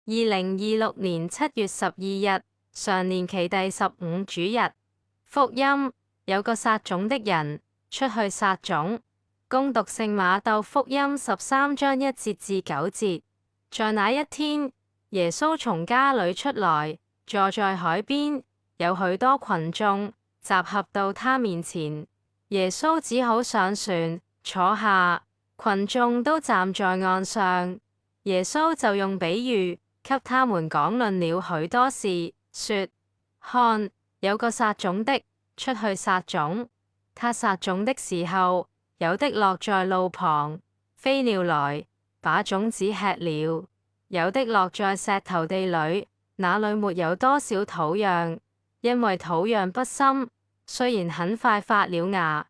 2026年7月12日，常年期第15主日。福音，有個撒種的人，出去撒種。恭讀聖馬竇福音13章1節至9節。在那一天，耶穌從家裏出來，坐在海邊，有許多群眾集合到他面前。耶穌只好上船，坐下，群眾都站在岸上。耶穌就用比喻，給他們講論了許多事，說：看，有個撒種的，出去撒種。他撒種的時候，有的落在路旁，飛鳥來，把種子吃了；有的落在石頭地裏，那裏沒有多少土壤，因為土壤不深，雖然很快發了芽，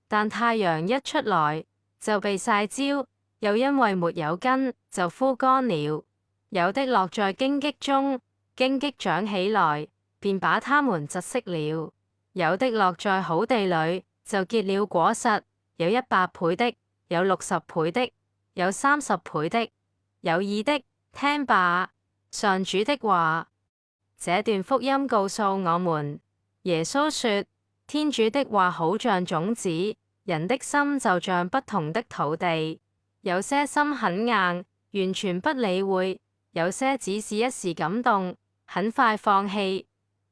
但太陽一出來，就被曬焦，又因為沒有根，就枯乾了。有的落在荊棘中，荊棘長起來，便把它們窒息了；有的落在好地裏，就結了果實，有100倍的，有60倍的，有30倍的。有耳的，聽吧，上主的話。這段福音告訴我們，耶穌說，天主的話好像種子，人的心就像不同的土地，有些心很硬，完全不理會。有些只是一時感動，很快放棄；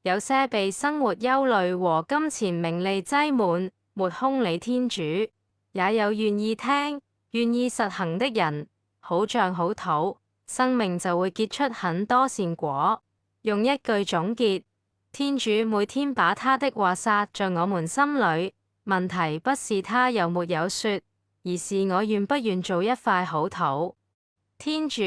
有些被生活憂慮和金錢名利擠滿，沒空理天主；也有願意聽、願意實行的人，好像好土，生命就會結出很多善果。用一句總結：天主每天把他的話撒在我們心裏，問題不是他有沒有說，而是我願不願做一塊好土。天主，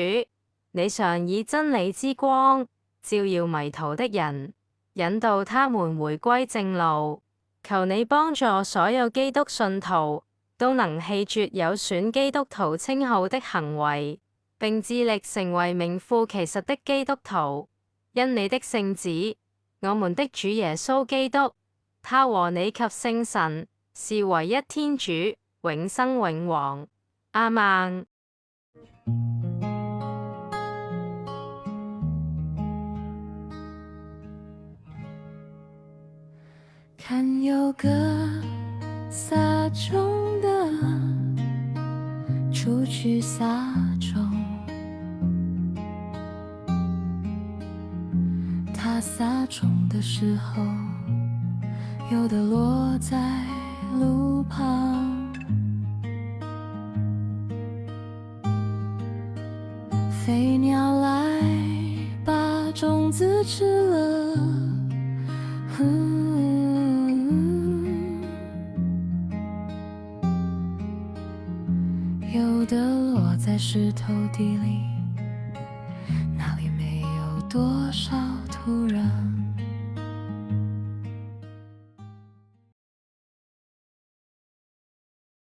你常以真理之光照耀迷途的人，引導他們回歸正路。求你幫助所有基督信徒都能棄絕有損基督徒稱號的行為，並致力成為名副其實的基督徒。因你的聖子，我們的主耶穌基督，他和你及聖神是唯一天主，永生永王。阿們。看有個撒種的出去撒種，他撒種的時候，有的落在路旁，飛鳥來把種子吃了。有的落在石頭地裡，那裡沒有多少土壤。